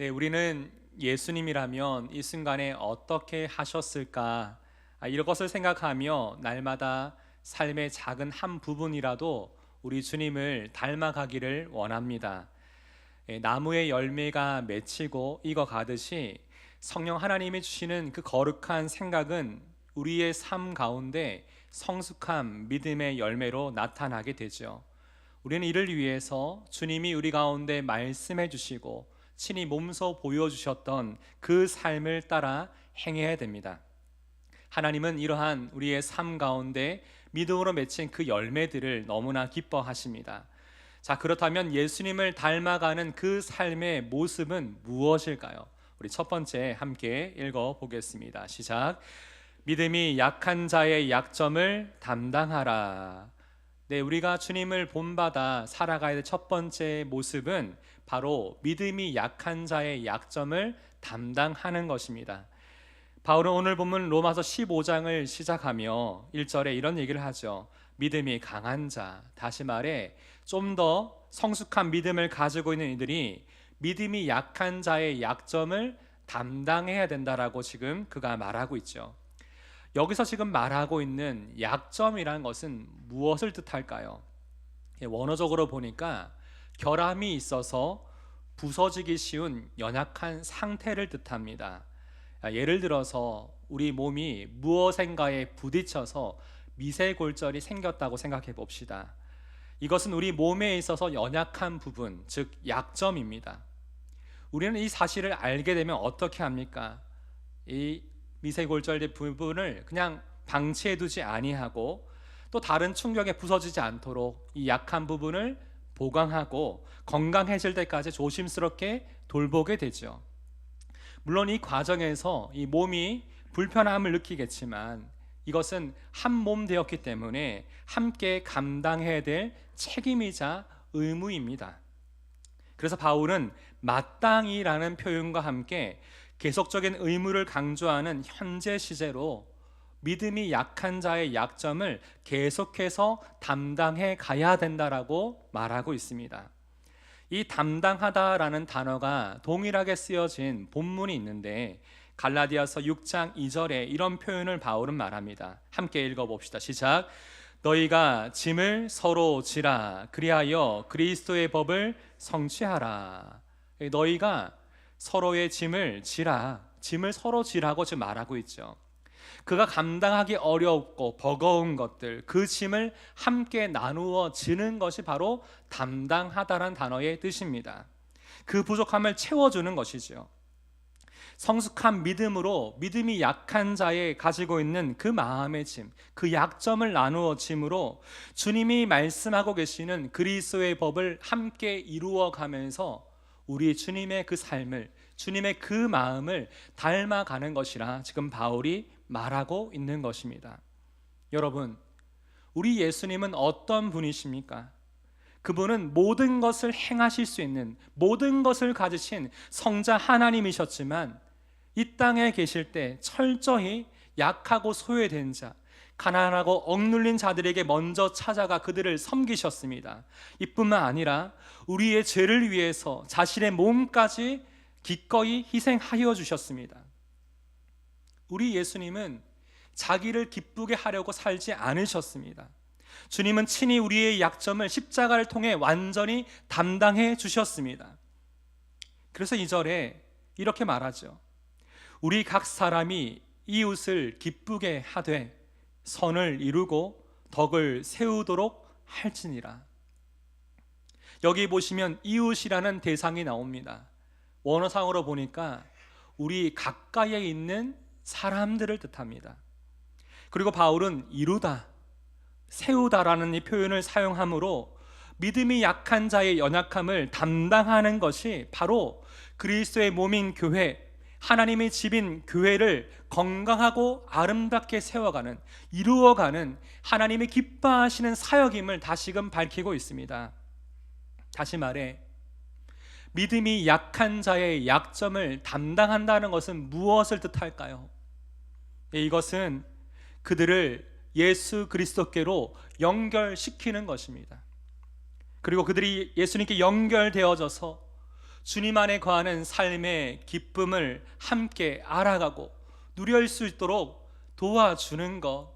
네, 우리는 예수님이라면 이 순간에 어떻게 하셨을까? 이것을 생각하며 날마다 삶의 작은 한 부분이라도 우리 주님을 닮아가기를 원합니다. 나무의 열매가 맺히고 익어가듯이 성령 하나님이 주시는 그 거룩한 생각은 우리의 삶 가운데 성숙한 믿음의 열매로 나타나게 되죠. 우리는 이를 위해서 주님이 우리 가운데 말씀해 주시고 친히 몸소 보여주셨던 그 삶을 따라 행해야 됩니다. 하나님은 이러한 우리의 삶 가운데 믿음으로 맺힌 그 열매들을 너무나 기뻐하십니다. 자, 그렇다면 예수님을 닮아가는 그 삶의 모습은 무엇일까요? 우리 첫 번째 함께 읽어보겠습니다. 시작. 믿음이 약한 자의 약점을 담당하라. 네, 우리가 주님을 본받아 살아가야 될 첫 번째 모습은 바로 믿음이 약한 자의 약점을 담당하는 것입니다. 바울은 오늘 본문 로마서 15장을 시작하며 1절에 이런 얘기를 하죠. 믿음이 강한 자, 다시 말해 좀 더 성숙한 믿음을 가지고 있는 이들이 믿음이 약한 자의 약점을 담당해야 된다라고 지금 그가 말하고 있죠. 여기서 지금 말하고 있는 약점이라는 것은 무엇을 뜻할까요? 원어적으로 보니까 결함이 있어서 부서지기 쉬운 연약한 상태를 뜻합니다. 예를 들어서 우리 몸이 무엇인가에 부딪혀서 미세골절이 생겼다고 생각해 봅시다. 이것은 우리 몸에 있어서 연약한 부분, 즉 약점입니다. 우리는 이 사실을 알게 되면 어떻게 합니까? 이 미세골절의 부분을 그냥 방치해 두지 아니하고 또 다른 충격에 부서지지 않도록 이 약한 부분을 보강하고 건강해질 때까지 조심스럽게 돌보게 되죠. 물론 이 과정에서 이 몸이 불편함을 느끼겠지만 이것은 한 몸 되었기 때문에 함께 감당해야 될 책임이자 의무입니다. 그래서 바울은 마땅히라는 표현과 함께 계속적인 의무를 강조하는 현재 시제로 믿음이 약한 자의 약점을 계속해서 담당해 가야 된다라고 말하고 있습니다. 이 담당하다라는 단어가 동일하게 쓰여진 본문이 있는데 갈라디아서 6장 2절에 이런 표현을 바울은 말합니다. 함께 읽어봅시다. 시작. 너희가 짐을 서로 지라 그리하여 그리스도의 법을 성취하라. 너희가 서로의 짐을 지라, 짐을 서로 지라고 지금 말하고 있죠. 그가 감당하기 어렵고 버거운 것들, 그 짐을 함께 나누어 지는 것이 바로 담당하다란 단어의 뜻입니다. 그 부족함을 채워주는 것이죠. 성숙한 믿음으로 믿음이 약한 자의 가지고 있는 그 마음의 짐, 그 약점을 나누어 짐으로 주님이 말씀하고 계시는 그리스도의 법을 함께 이루어 가면서 우리 주님의 그 삶을, 주님의 그 마음을 닮아가는 것이라 지금 바울이 말하고 있는 것입니다. 여러분, 우리 예수님은 어떤 분이십니까? 그분은 모든 것을 행하실 수 있는, 모든 것을 가지신 성자 하나님이셨지만 이 땅에 계실 때 철저히 약하고 소외된 자, 가난하고 억눌린 자들에게 먼저 찾아가 그들을 섬기셨습니다. 이뿐만 아니라 우리의 죄를 위해서 자신의 몸까지 기꺼이 희생하여 주셨습니다. 우리 예수님은 자기를 기쁘게 하려고 살지 않으셨습니다. 주님은 친히 우리의 약점을 십자가를 통해 완전히 담당해 주셨습니다. 그래서 2절에 이렇게 말하죠. 우리 각 사람이 이웃을 기쁘게 하되 선을 이루고 덕을 세우도록 할지니라. 여기 보시면 이웃이라는 대상이 나옵니다. 원어상으로 보니까 우리 가까이에 있는 사람들을 뜻합니다. 그리고 바울은 이루다, 세우다라는 이 표현을 사용하므로 믿음이 약한 자의 연약함을 담당하는 것이 바로 그리스도의 몸인 교회, 하나님의 집인 교회를 건강하고 아름답게 세워가는, 이루어가는 하나님이 기뻐하시는 사역임을 다시금 밝히고 있습니다. 다시 말해 믿음이 약한 자의 약점을 담당한다는 것은 무엇을 뜻할까요? 이것은 그들을 예수 그리스도께로 연결시키는 것입니다. 그리고 그들이 예수님께 연결되어져서 주님 안에 거하는 삶의 기쁨을 함께 알아가고 누릴 수 있도록 도와주는 것,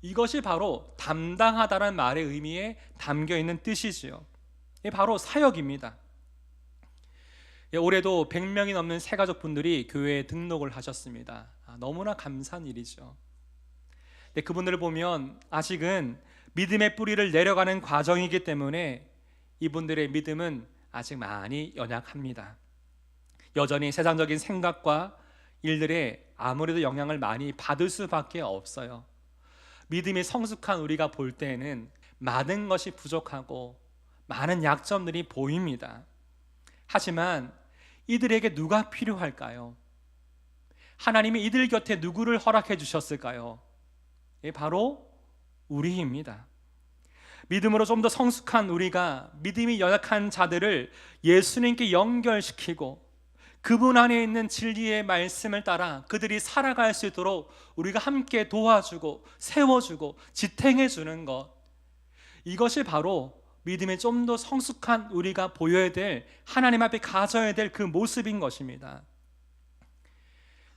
이것이 바로 담당하다는 말의 의미에 담겨 있는 뜻이지요. 이게 바로 사역입니다. 올해도 100명이 넘는 새가족분들이 교회에 등록을 하셨습니다. 너무나 감사한 일이죠. 근데 그분들을 보면 아직은 믿음의 뿌리를 내려가는 과정이기 때문에 이분들의 믿음은 아직 많이 연약합니다. 여전히 세상적인 생각과 일들에 아무래도 영향을 많이 받을 수밖에 없어요. 믿음이 성숙한 우리가 볼 때에는 많은 것이 부족하고 많은 약점들이 보입니다. 하지만 이들에게 누가 필요할까요? 하나님이 이들 곁에 누구를 허락해 주셨을까요? 바로 우리입니다. 믿음으로 좀 더 성숙한 우리가 믿음이 연약한 자들을 예수님께 연결시키고 그분 안에 있는 진리의 말씀을 따라 그들이 살아갈 수 있도록 우리가 함께 도와주고 세워주고 지탱해 주는 것, 이것이 바로 믿음이 좀 더 성숙한 우리가 보여야 될, 하나님 앞에 가져야 될 그 모습인 것입니다.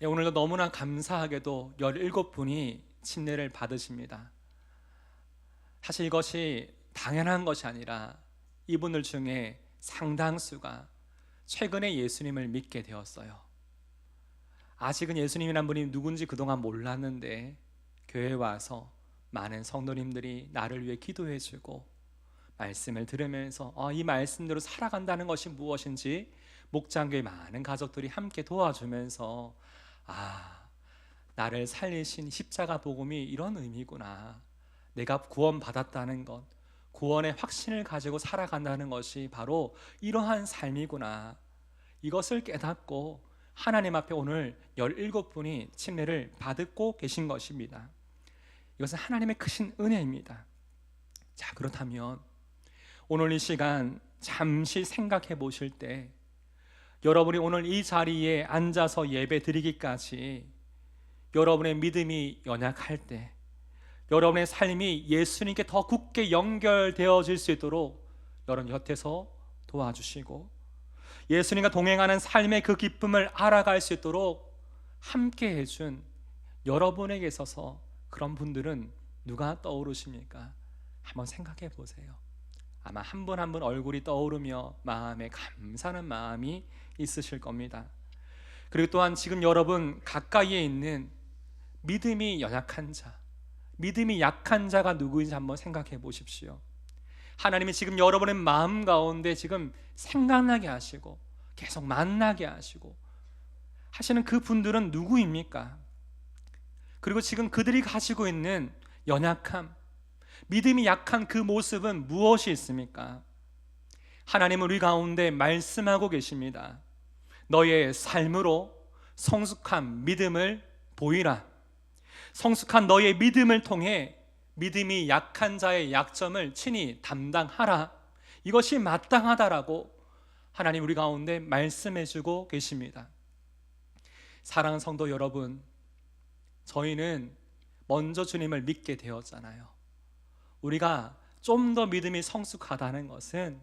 오늘도 너무나 감사하게도 17분이 침례를 받으십니다. 사실 이것이 당연한 것이 아니라 이분들 중에 상당수가 최근에 예수님을 믿게 되었어요. 아직은 예수님이란 분이 누군지 그동안 몰랐는데 교회에 와서 많은 성도님들이 나를 위해 기도해주고 말씀을 들으면서 이 말씀대로 살아간다는 것이 무엇인지 목장교회 많은 가족들이 함께 도와주면서 나를 살리신 십자가 복음이 이런 의미구나, 내가 구원받았다는 것, 구원의 확신을 가지고 살아간다는 것이 바로 이러한 삶이구나, 이것을 깨닫고 하나님 앞에 오늘 17분이 침례를 받고 계신 것입니다. 이것은 하나님의 크신 은혜입니다. 자, 그렇다면 오늘 이 시간 잠시 생각해 보실 때, 여러분이 오늘 이 자리에 앉아서 예배 드리기까지 여러분의 믿음이 연약할 때, 여러분의 삶이 예수님께 더 굳게 연결되어질 수 있도록 여러분 곁에서 도와주시고 예수님과 동행하는 삶의 그 기쁨을 알아갈 수 있도록 함께 해준 여러분에게 있어서 그런 분들은 누가 떠오르십니까? 한번 생각해 보세요. 아마 한 분 한 분 얼굴이 떠오르며 마음에 감사하는 마음이 있으실 겁니다. 그리고 또한 지금 여러분 가까이에 있는 믿음이 연약한 자, 믿음이 약한 자가 누구인지 한번 생각해 보십시오. 하나님이 지금 여러분의 마음 가운데 지금 생각나게 하시고 계속 만나게 하시고 하시는 그 분들은 누구입니까? 그리고 지금 그들이 가지고 있는 연약함, 믿음이 약한 그 모습은 무엇이 있습니까? 하나님은 우리 가운데 말씀하고 계십니다. 너의 삶으로 성숙한 믿음을 보이라. 성숙한 너의 믿음을 통해 믿음이 약한 자의 약점을 친히 담당하라. 이것이 마땅하다라고 하나님 우리 가운데 말씀해주고 계십니다. 사랑하는 성도 여러분, 저희는 먼저 주님을 믿게 되었잖아요. 우리가 좀 더 믿음이 성숙하다는 것은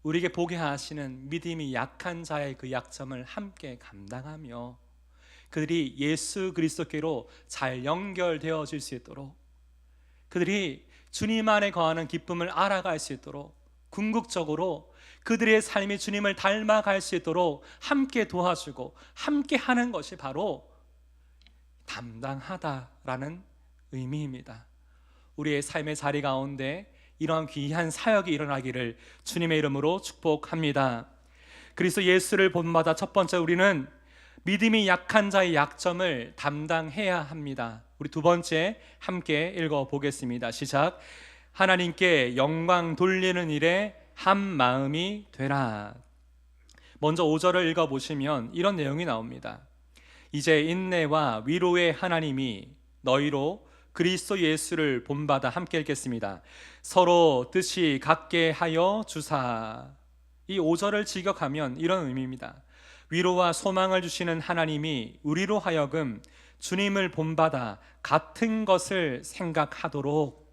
우리에게 보게 하시는 믿음이 약한 자의 그 약점을 함께 감당하며 그들이 예수 그리스도께로 잘 연결되어질 수 있도록, 그들이 주님 안에 거하는 기쁨을 알아갈 수 있도록 궁극적으로 그들의 삶이 주님을 닮아갈 수 있도록 함께 도와주고 함께 하는 것이 바로 담당하다라는 의미입니다. 우리의 삶의 자리 가운데 이러한 귀한 사역이 일어나기를 주님의 이름으로 축복합니다. 그리스도 예수를 본받아 첫 번째 우리는 믿음이 약한 자의 약점을 담당해야 합니다. 우리 두 번째 함께 읽어보겠습니다. 시작. 하나님께 영광 돌리는 일에 한 마음이 되라. 먼저 5절을 읽어보시면 이런 내용이 나옵니다. 이제 인내와 위로의 하나님이 너희로 그리스도 예수를 본받아 함께 읽겠습니다. 서로 뜻이 같게 하여 주사. 이 5절을 직역하면 이런 의미입니다. 위로와 소망을 주시는 하나님이 우리로 하여금 주님을 본받아 같은 것을 생각하도록,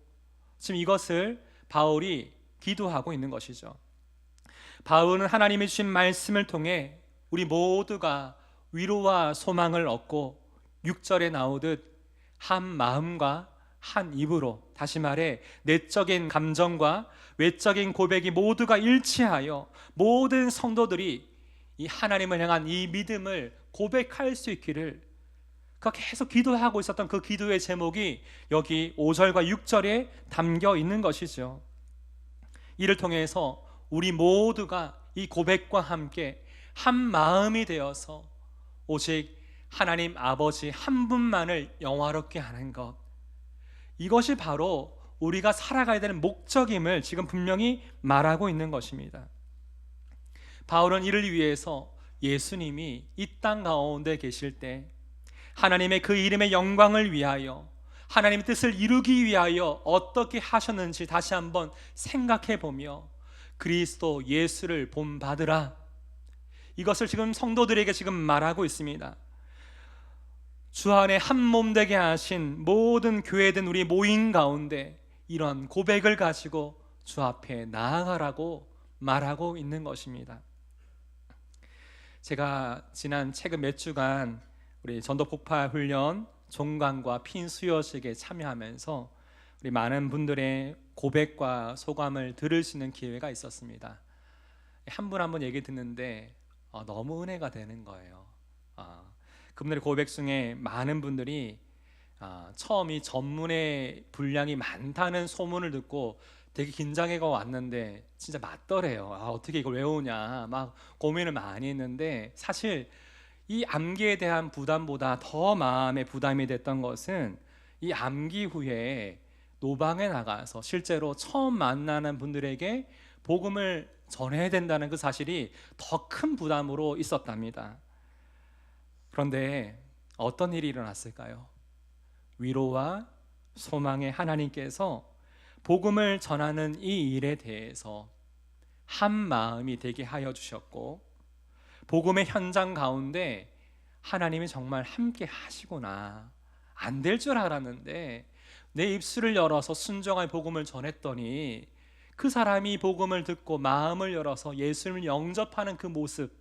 지금 이것을 바울이 기도하고 있는 것이죠. 바울은 하나님이 주신 말씀을 통해 우리 모두가 위로와 소망을 얻고 6절에 나오듯 한 마음과 한 입으로, 다시 말해 내적인 감정과 외적인 고백이 모두가 일치하여 모든 성도들이 이 하나님을 향한 이 믿음을 고백할 수 있기를 계속 기도하고 있었던 그 기도의 제목이 여기 5절과 6절에 담겨 있는 것이죠. 이를 통해서 우리 모두가 이 고백과 함께 한 마음이 되어서 오직 하나님 아버지 한 분만을 영화롭게 하는 것, 이것이 바로 우리가 살아가야 되는 목적임을 지금 분명히 말하고 있는 것입니다. 바울은 이를 위해서 예수님이 이 땅 가운데 계실 때 하나님의 그 이름의 영광을 위하여, 하나님의 뜻을 이루기 위하여 어떻게 하셨는지 다시 한번 생각해 보며 그리스도 예수를 본받으라, 이것을 지금 성도들에게 지금 말하고 있습니다. 주 안에 한 몸 되게 하신 모든 교회된 우리 모임 가운데 이런 고백을 가지고 주 앞에 나아가라고 말하고 있는 것입니다. 제가 지난 최근 몇 주간 우리 전도 폭발 훈련 종강과 핀 수여식에 참여하면서 우리 많은 분들의 고백과 소감을 들을 수 있는 기회가 있었습니다. 한 분 한 분 얘기 듣는데 너무 은혜가 되는 거예요. 그분들의 고백 중에 많은 분들이 처음이 전문의 분량이 많다는 소문을 듣고 되게 긴장해가 왔는데 진짜 맞더래요. 어떻게 이걸 외우냐 막 고민을 많이 했는데, 사실 이 암기에 대한 부담보다 더 마음의 부담이 됐던 것은 이 암기 후에 노방에 나가서 실제로 처음 만나는 분들에게 복음을 전해야 된다는 그 사실이 더 큰 부담으로 있었답니다. 그런데 어떤 일이 일어났을까요? 위로와 소망의 하나님께서 복음을 전하는 이 일에 대해서 한 마음이 되게 하여 주셨고, 복음의 현장 가운데 하나님이 정말 함께 하시구나, 안 될 줄 알았는데 내 입술을 열어서 순종의 복음을 전했더니 그 사람이 복음을 듣고 마음을 열어서 예수님을 영접하는 그 모습,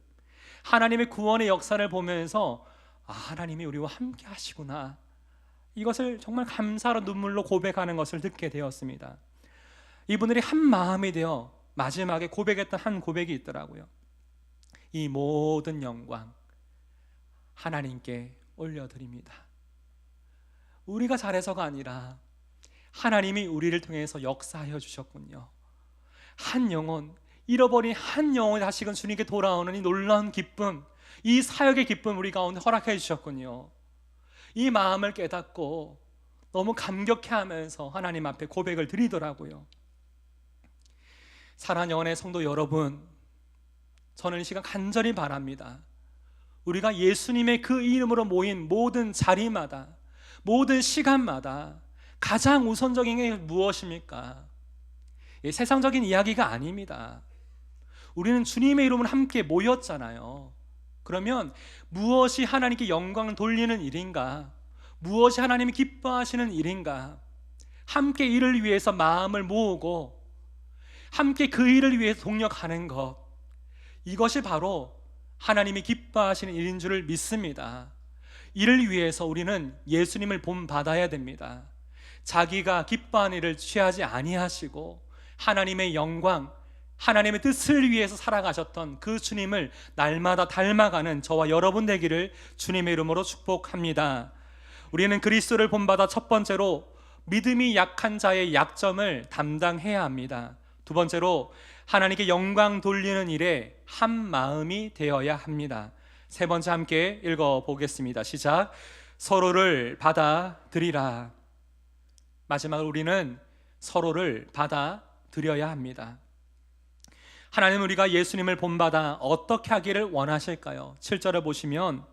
하나님의 구원의 역사를 보면서 하나님이 우리와 함께 하시구나, 이것을 정말 감사로 눈물로 고백하는 것을 듣게 되었습니다. 이분들이 한 마음이 되어 마지막에 고백했던 한 고백이 있더라고요. 이 모든 영광 하나님께 올려드립니다. 우리가 잘해서가 아니라 하나님이 우리를 통해서 역사하여 주셨군요. 한 영혼, 잃어버린 한 영혼이 다시금 주님께 돌아오는 이 놀라운 기쁨, 이 사역의 기쁨 우리 가운데 허락해 주셨군요. 이 마음을 깨닫고 너무 감격해하면서 하나님 앞에 고백을 드리더라고요. 사랑하는 영혼의 성도 여러분, 저는 이 시간 간절히 바랍니다. 우리가 예수님의 그 이름으로 모인 모든 자리마다, 모든 시간마다 가장 우선적인 게 무엇입니까? 세상적인 이야기가 아닙니다. 우리는 주님의 이름으로 함께 모였잖아요. 그러면 무엇이 하나님께 영광을 돌리는 일인가? 무엇이 하나님이 기뻐하시는 일인가? 함께 이를 위해서 마음을 모으고 함께 그 일을 위해서 동력하는 것, 이것이 바로 하나님이 기뻐하시는 일인 줄을 믿습니다. 이를 위해서 우리는 예수님을 본받아야 됩니다. 자기가 기뻐하는 일을 취하지 아니하시고 하나님의 영광, 하나님의 뜻을 위해서 살아가셨던 그 주님을 날마다 닮아가는 저와 여러분 되기를 주님의 이름으로 축복합니다. 우리는 그리스도를 본받아 첫 번째로 믿음이 약한 자의 약점을 담당해야 합니다. 두 번째로 하나님께 영광 돌리는 일에 한 마음이 되어야 합니다. 세 번째 함께 읽어보겠습니다. 시작. 서로를 받아들이라. 마지막으로 우리는 서로를 받아들여야 합니다. 하나님은 우리가 예수님을 본받아 어떻게 하기를 원하실까요? 7절을 보시면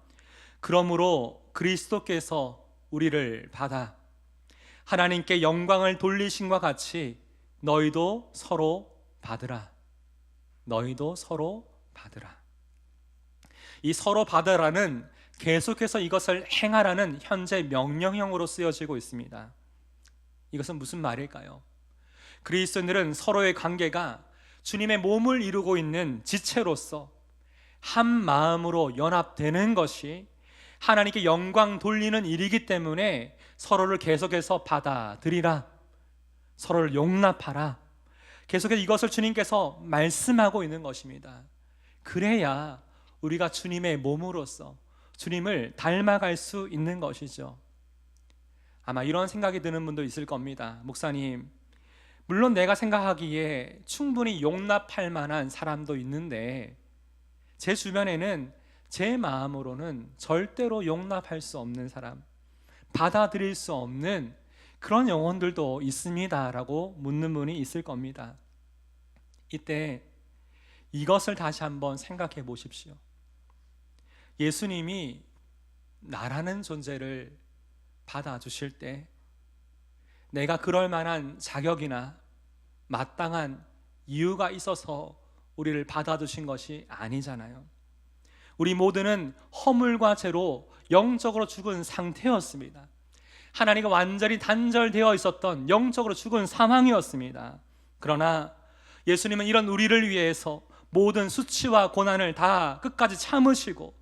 그러므로 그리스도께서 우리를 받아 하나님께 영광을 돌리심과 같이 너희도 서로 받으라. 너희도 서로 받으라. 이 서로 받으라는 계속해서 이것을 행하라는 현재 명령형으로 쓰여지고 있습니다. 이것은 무슨 말일까요? 그리스도인들은 서로의 관계가 주님의 몸을 이루고 있는 지체로서 한 마음으로 연합되는 것이 하나님께 영광 돌리는 일이기 때문에 서로를 계속해서 받아들이라, 서로를 용납하라, 계속해서 이것을 주님께서 말씀하고 있는 것입니다. 그래야 우리가 주님의 몸으로서 주님을 닮아갈 수 있는 것이죠. 아마 이런 생각이 드는 분도 있을 겁니다. 목사님, 물론 내가 생각하기에 충분히 용납할 만한 사람도 있는데 제 주변에는 제 마음으로는 절대로 용납할 수 없는 사람, 받아들일 수 없는 그런 영혼들도 있습니다 라고 묻는 분이 있을 겁니다. 이때 이것을 다시 한번 생각해 보십시오. 예수님이 나라는 존재를 받아주실 때 내가 그럴 만한 자격이나 마땅한 이유가 있어서 우리를 받아주신 것이 아니잖아요. 우리 모두는 허물과 죄로 영적으로 죽은 상태였습니다. 하나님과 완전히 단절되어 있었던 영적으로 죽은 상황이었습니다. 그러나 예수님은 이런 우리를 위해서 모든 수치와 고난을 다 끝까지 참으시고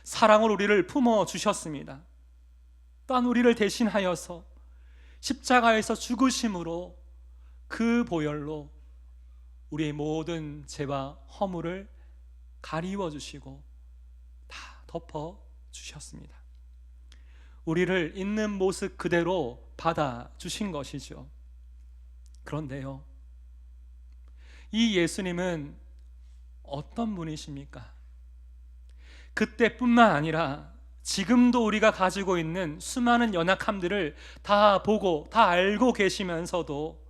사랑으로 우리를 품어주셨습니다. 또한 우리를 대신하여서 십자가에서 죽으심으로 그 보혈로 우리의 모든 죄와 허물을 가리워 주시고 다 덮어 주셨습니다. 우리를 있는 모습 그대로 받아 주신 것이죠. 그런데요, 이 예수님은 어떤 분이십니까? 그때뿐만 아니라 지금도 우리가 가지고 있는 수많은 연약함들을 다 보고 다 알고 계시면서도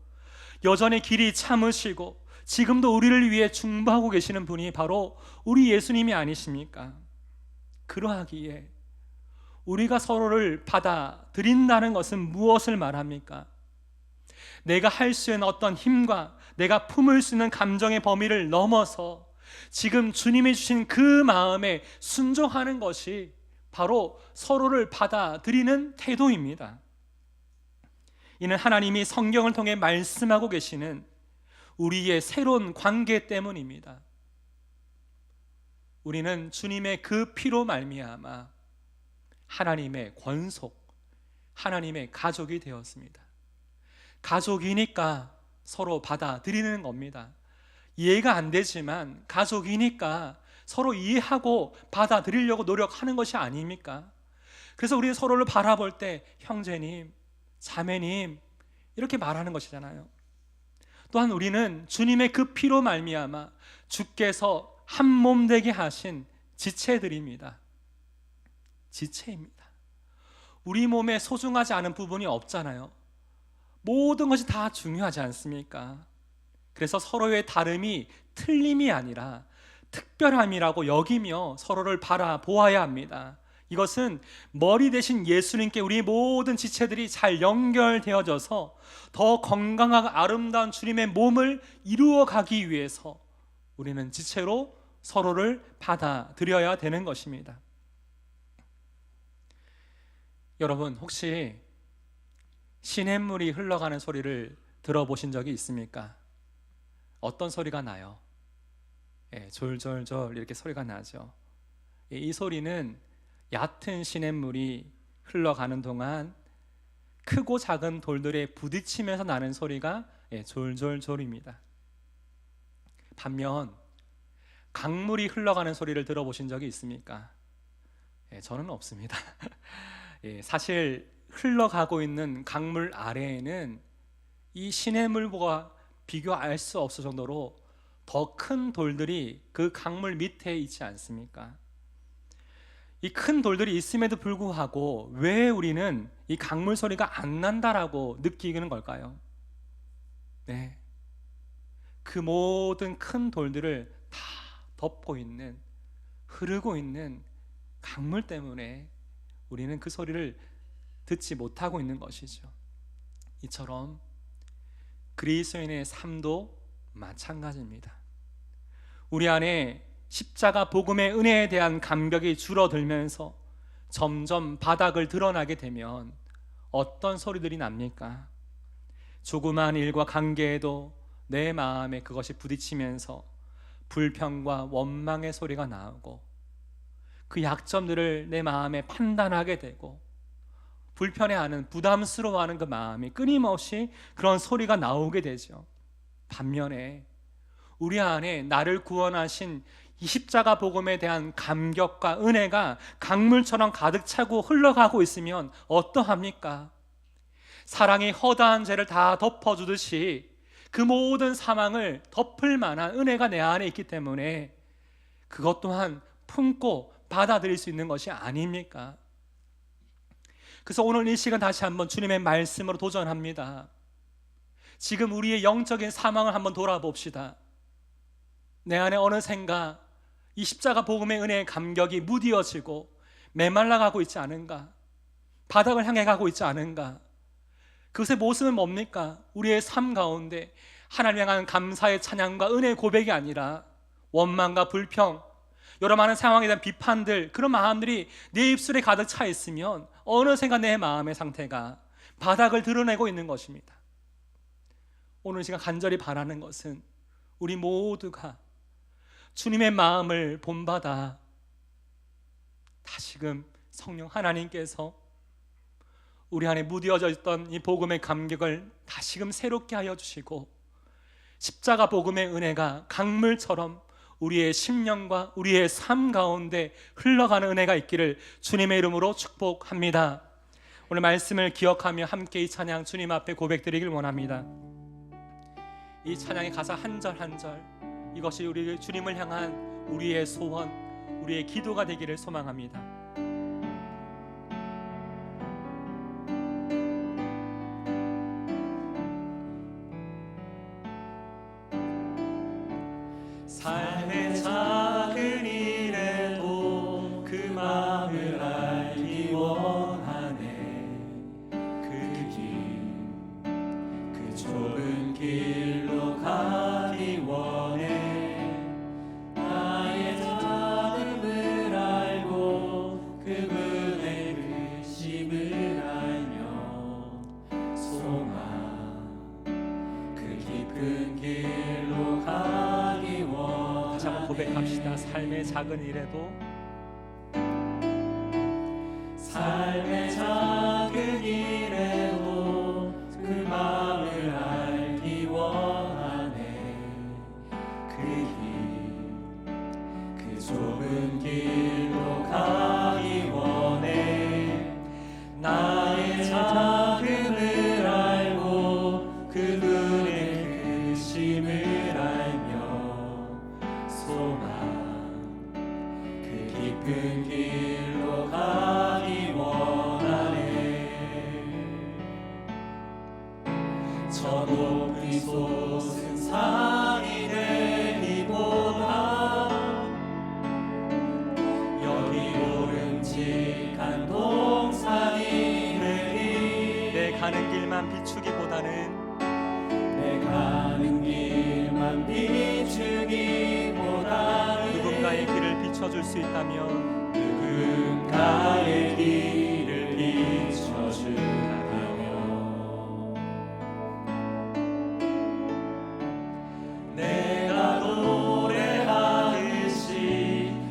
여전히 길이 참으시고 지금도 우리를 위해 중보하고 계시는 분이 바로 우리 예수님이 아니십니까? 그러하기에 우리가 서로를 받아들인다는 것은 무엇을 말합니까? 내가 할 수 있는 어떤 힘과 내가 품을 수 있는 감정의 범위를 넘어서 지금 주님이 주신 그 마음에 순종하는 것이 바로 서로를 받아들이는 태도입니다. 이는 하나님이 성경을 통해 말씀하고 계시는 우리의 새로운 관계 때문입니다. 우리는 주님의 그 피로 말미암아 하나님의 권속, 하나님의 가족이 되었습니다. 가족이니까 서로 받아들이는 겁니다. 이해가 안 되지만 가족이니까 서로 이해하고 받아들이려고 노력하는 것이 아닙니까? 그래서 우리 서로를 바라볼 때 형제님, 자매님 이렇게 말하는 것이잖아요. 또한 우리는 주님의 그 피로 말미암아 주께서 한 몸 되게 하신 지체들입니다. 지체입니다. 우리 몸에 소중하지 않은 부분이 없잖아요. 모든 것이 다 중요하지 않습니까? 그래서 서로의 다름이 틀림이 아니라 특별함이라고 여기며 서로를 바라보아야 합니다. 이것은 머리 대신 예수님께 우리 모든 지체들이 잘 연결되어져서 더 건강하고 아름다운 주님의 몸을 이루어 가기 위해서 우리는 지체로 서로를 받아들여야 되는 것입니다. 여러분, 혹시 시냇물이 흘러가는 소리를 들어보신 적이 있습니까? 어떤 소리가 나요? 졸졸졸 이렇게 소리가 나죠. 이 소리는 얕은 시냇물이 흘러가는 동안 크고 작은 돌들에 부딪히면서 나는 소리가 졸졸졸입니다. 반면 강물이 흘러가는 소리를 들어보신 적이 있습니까? 저는 없습니다. 사실 흘러가고 있는 강물 아래에는 이 시냇물과 비교할 수 없을 정도로 더 큰 돌들이 그 강물 밑에 있지 않습니까? 이 큰 돌들이 있음에도 불구하고 왜 우리는 이 강물 소리가 안 난다라고 느끼는 걸까요? 네, 그 모든 큰 돌들을 다 덮고 있는, 흐르고 있는 강물 때문에 우리는 그 소리를 듣지 못하고 있는 것이죠. 이처럼 그리스도인의 삶도 마찬가지입니다. 우리 안에 십자가 복음의 은혜에 대한 감격이 줄어들면서 점점 바닥을 드러나게 되면 어떤 소리들이 납니까? 조그마한 일과 관계에도 내 마음에 그것이 부딪히면서 불평과 원망의 소리가 나오고, 그 약점들을 내 마음에 판단하게 되고, 불편해하는, 부담스러워하는 그 마음이 끊임없이 그런 소리가 나오게 되죠. 반면에 우리 안에 나를 구원하신 이 십자가 복음에 대한 감격과 은혜가 강물처럼 가득 차고 흘러가고 있으면 어떠합니까? 사랑이 허다한 죄를 다 덮어주듯이 그 모든 사망을 덮을 만한 은혜가 내 안에 있기 때문에 그것 또한 품고 받아들일 수 있는 것이 아닙니까? 그래서 오늘 이 시간 다시 한번 주님의 말씀으로 도전합니다. 지금 우리의 영적인 사망을 한번 돌아봅시다. 내 안에 어느샌가 이 십자가 복음의 은혜의 감격이 무디어지고 메말라가고 있지 않은가? 바닥을 향해 가고 있지 않은가? 그것의 모습은 뭡니까? 우리의 삶 가운데 하나님 향한 감사의 찬양과 은혜의 고백이 아니라 원망과 불평, 여러 많은 상황에 대한 비판들, 그런 마음들이 내 입술에 가득 차 있으면 어느샌가 내 마음의 상태가 바닥을 드러내고 있는 것입니다. 오늘 제가 간절히 바라는 것은 우리 모두가 주님의 마음을 본받아 다시금 성령 하나님께서 우리 안에 무디어져 있던 이 복음의 감격을 다시금 새롭게 하여 주시고, 십자가 복음의 은혜가 강물처럼 우리의 심령과 우리의 삶 가운데 흘러가는 은혜가 있기를 주님의 이름으로 축복합니다. 오늘 말씀을 기억하며 함께 이 찬양 주님 앞에 고백드리길 원합니다. 이 찬양의 가사 한 절 한 절, 이것이 우리 주님을 향한 우리의 소원, 우리의 기도가 되기를 소망합니다. 삶의 작은 일에도 그 마음을 알기 원하네. 그 좁은 길로 가기 원해. 나의 작음을 알고 그분의 크심을 알며 소망 그 깊은 길로 가기 원해. 다시 한번 고백합시다. 삶의 작은 일에도, 삶의 작은 일에도 그 마음을 알기 원하네. 그 좁은 길로 가기 원해. 나의 작음을 알고 그분의 크심을 알며 소망 그 깊은 길로 가기 원하네. 저 높이 솟은 산이 되기보다 여기 오름직한 동산이 되리. 내 가는 길만 비추기보다는, 내 가는 길만 비추기보다는 누군가의 길을 비춰줄 수 있다면, 누군가의 길을 비춰준다면 내가 노래하듯이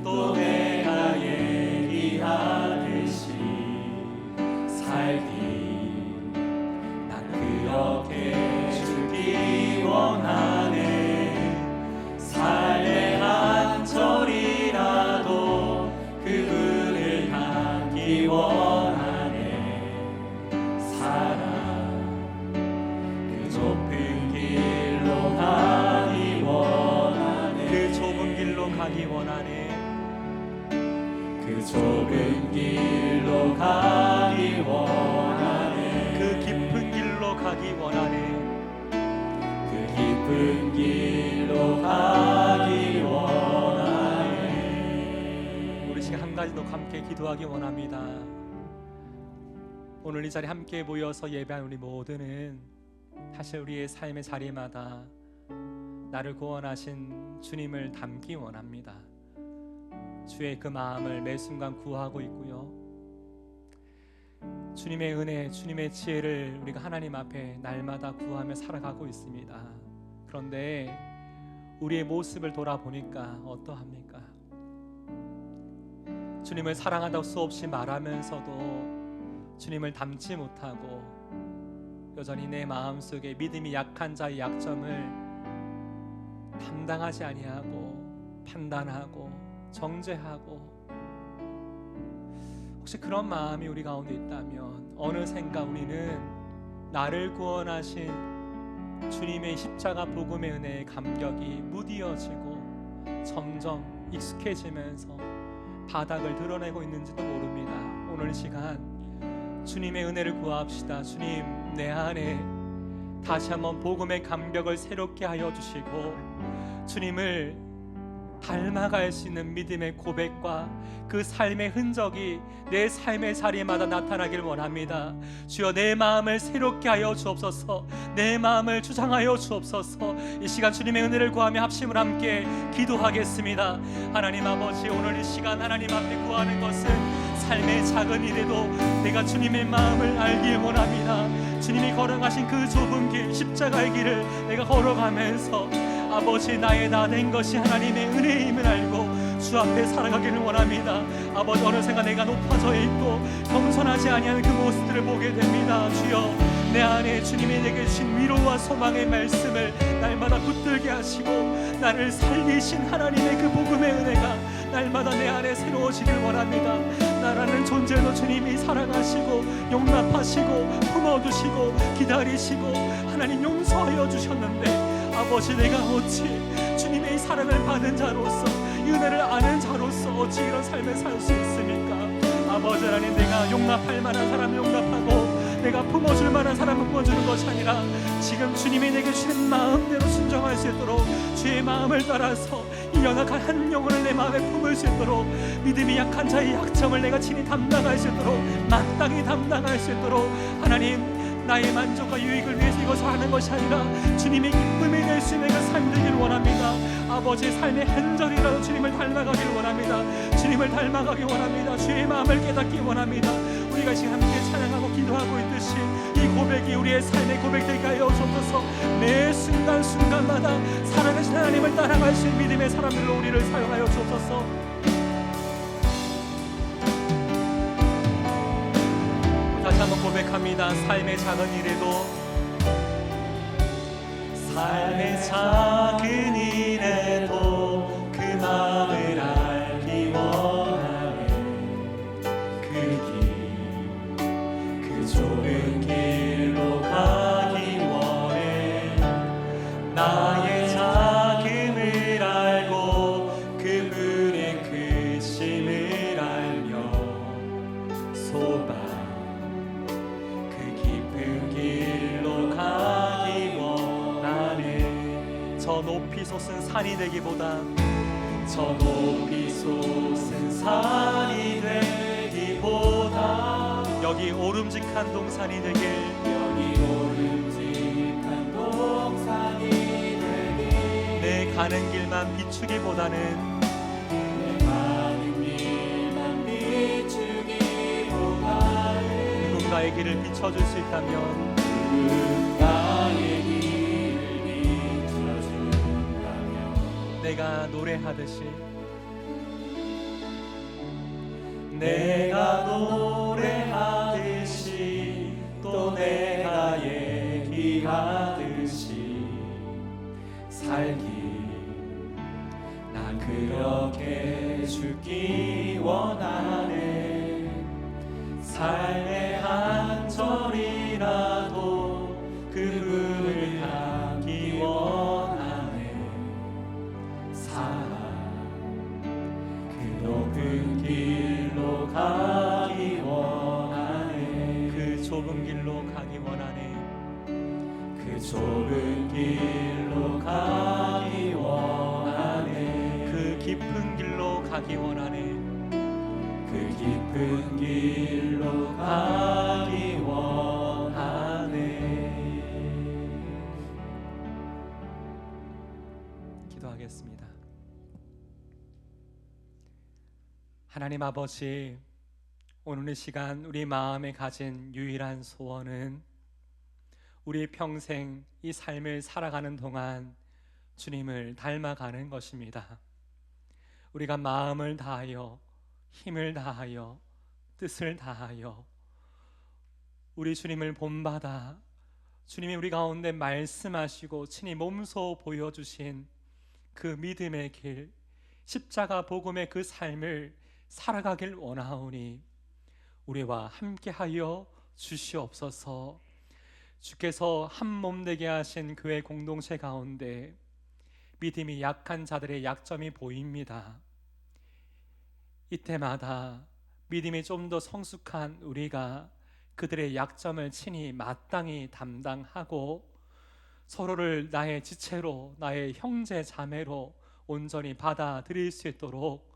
또 내가 얘기하듯이 살기, 난 그렇게 주기 원하네. 삶의 한 절이라도 그분을 향기 원하네. 사랑 그 좁은 길로 가기 원하네. 그 좁은 길로 가기 원하네. 그 좁은 길로 가기 원하네. 그 깊은 길로 가기 원하네. 그 깊은 길로 가기 원하네. 우리 시간 한 가지 더 함께 기도하기 원합니다. 오늘 이 자리에 함께 모여서 예배한 우리 모두는 사실 우리의 삶의 자리마다 나를 구원하신 주님을 닮기 원합니다. 주의 그 마음을 매 순간 구하고 있고요. 주님의 은혜, 주님의 지혜를 우리가 하나님 앞에 날마다 구하며 살아가고 있습니다. 그런데 우리의 모습을 돌아보니까 어떠합니까? 주님을 사랑한다고 수없이 말하면서도 주님을 닮지 못하고 여전히 내 마음속에 믿음이 약한 자의 약점을 담당하지 아니하고 판단하고 정죄하고, 혹시 그런 마음이 우리 가운데 있다면 어느샌가 우리는 나를 구원하신 주님의 십자가 복음의 은혜의 감격이 무디어지고 점점 익숙해지면서 바닥을 드러내고 있는지도 모릅니다. 오늘 시간 주님의 은혜를 구합시다. 주님, 내 안에 다시 한번 복음의 감격을 새롭게 하여 주시고 주님을 닮아갈 수 있는 믿음의 고백과 그 삶의 흔적이 내 삶의 자리마다 나타나길 원합니다. 주여, 내 마음을 새롭게 하여 주옵소서. 내 마음을 주장하여 주옵소서. 이 시간 주님의 은혜를 구하며 합심을 함께 기도하겠습니다. 하나님 아버지, 오늘 이 시간 하나님 앞에 구하는 것은 삶의 작은 일에도 내가 주님의 마음을 알길 원합니다. 주님이 걸어가신 그 좁은 길, 십자가의 길을 내가 걸어가면서 아버지, 나의 나 된 것이 하나님의 은혜임을 알고 주 앞에 살아가기를 원합니다. 아버지, 어느샌가 내가 높아져 있고 겸손하지 아니하는 그 모습들을 보게 됩니다. 주여, 내 안에 주님이 내게 주신 위로와 소망의 말씀을 날마다 붙들게 하시고 나를 살리신 하나님의 그 복음의 은혜가 날마다 내 안에 새로워지길 원합니다. 나라는 존재도 주님이 사랑하시고 용납하시고 품어주시고 기다리시고 하나님 용서하여 주셨는데, 아버지, 내가 어찌 주님의 사랑을 받은 자로서 이 은혜를 아는 자로서 어찌 이런 삶을 살 수 있습니까? 아버지 하나님, 내가 용납할 만한 사람을 용납하고 내가 품어줄 만한 사람을 품어주는 것이 아니라 지금 주님이 내게 주신 마음대로 순종할 수 있도록 주의 마음을 따라서 이 연약한 한 영혼을 내 마음에 품을 수 있도록 믿음이 약한 자의 약점을 내가 친히 담당할 수 있도록 마땅히 담당할 수 있도록 하나님, 나의 만족과 유익을 위해서 이것을 하는 것이 아니라 주님의 기쁨이 될 수 있는 그 삶 되기를 원합니다. 아버지의 삶의 한 절이라도 주님을 닮아가기를 원합니다. 주님을 닮아가기 원합니다. 주의 마음을 깨닫기 원합니다. 우리가 지금 함께 찬양하고 기도하고 있듯이 이 고백이 우리의 삶의 고백되게 하여 주옵소서. 매 순간순간마다 살아계신 하나님을 따라갈 수 있는 믿음의 사람들로 우리를 사용하여 주옵소서. 다시 한번 고백합니다. 삶의 작은 일에도, 삶의 작은 일에도 그 마음을 알기 원하네. 그 좁은 길로 가기 원해. 나의 작음을 알고 그분의 크심을 알며 소망 저 높이 솟은 산이 되기보다, 저 높이 솟은 산이 되기보다 여기 오름직한 동산이 되길, 여기 오름직한 동산이 되길, 내 가는 길만 비추기보다는, 내 가는 길만 비추기보다는 누군가의 길을 비춰줄 수 있다면, 누군가의 길 내가 노래하듯이, 내가 노래하듯이 또 내가 얘기하듯이 살기, 난 그렇게 죽기 원하네. 삶의 한 절이라도 그분을 하기 원하네. 그 높은 길로 가기 원하네. 그 좁은 길로 가기 원하네. 그 좁은 길로 가기 원하네. 그 깊은 길로 가기 원하네. 그 깊은 길로 가기 원하네. 기도하겠습니다. 하나님 아버지, 오늘 이 시간 우리 마음에 가진 유일한 소원은 우리 평생 이 삶을 살아가는 동안 주님을 닮아가는 것입니다. 우리가 마음을 다하여, 힘을 다하여, 뜻을 다하여 우리 주님을 본받아 주님이 우리 가운데 말씀하시고 친히 몸소 보여주신 그 믿음의 길, 십자가 복음의 그 삶을 살아가길 원하오니 우리와 함께하여 주시옵소서. 주께서 한 몸 되게 하신 교회 공동체 가운데 믿음이 약한 자들의 약점이 보입니다. 이때마다 믿음이 좀 더 성숙한 우리가 그들의 약점을 친히 마땅히 담당하고 서로를 나의 지체로, 나의 형제 자매로 온전히 받아들일 수 있도록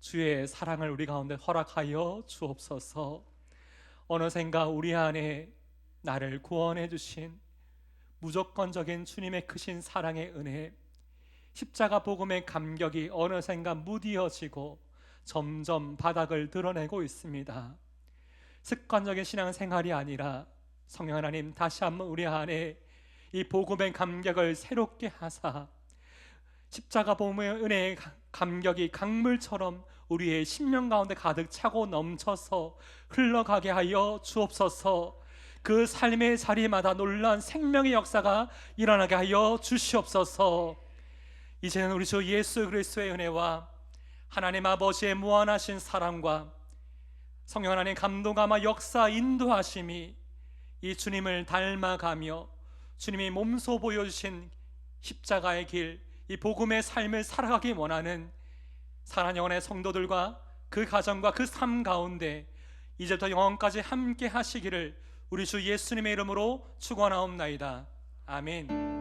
주의 사랑을 우리 가운데 허락하여 주옵소서. 어느샌가 우리 안에 나를 구원해 주신 무조건적인 주님의 크신 사랑의 은혜, 십자가 복음의 감격이 어느샌가 무디어지고 점점 바닥을 드러내고 있습니다. 습관적인 신앙생활이 아니라 성령 하나님 다시 한번 우리 안에 이 복음의 감격을 새롭게 하사 십자가 복음의 은혜의 감격이 강물처럼 우리의 심령 가운데 가득 차고 넘쳐서 흘러가게 하여 주옵소서. 그 삶의 자리마다 놀라운 생명의 역사가 일어나게 하여 주시옵소서. 이제는 우리 주 예수 그리스도의 은혜와 하나님 아버지의 무한하신 사랑과 성령 하나님 감동하마 역사 인도하심이 이 주님을 닮아가며 주님이 몸소 보여주신 십자가의 길, 이 복음의 삶을 살아가기 원하는 사랑하는 영혼의 성도들과 그 가정과 그 삶 가운데 이제부터 영원까지 함께 하시기를 우리 주 예수님의 이름으로 축원하옵나이다. 아멘.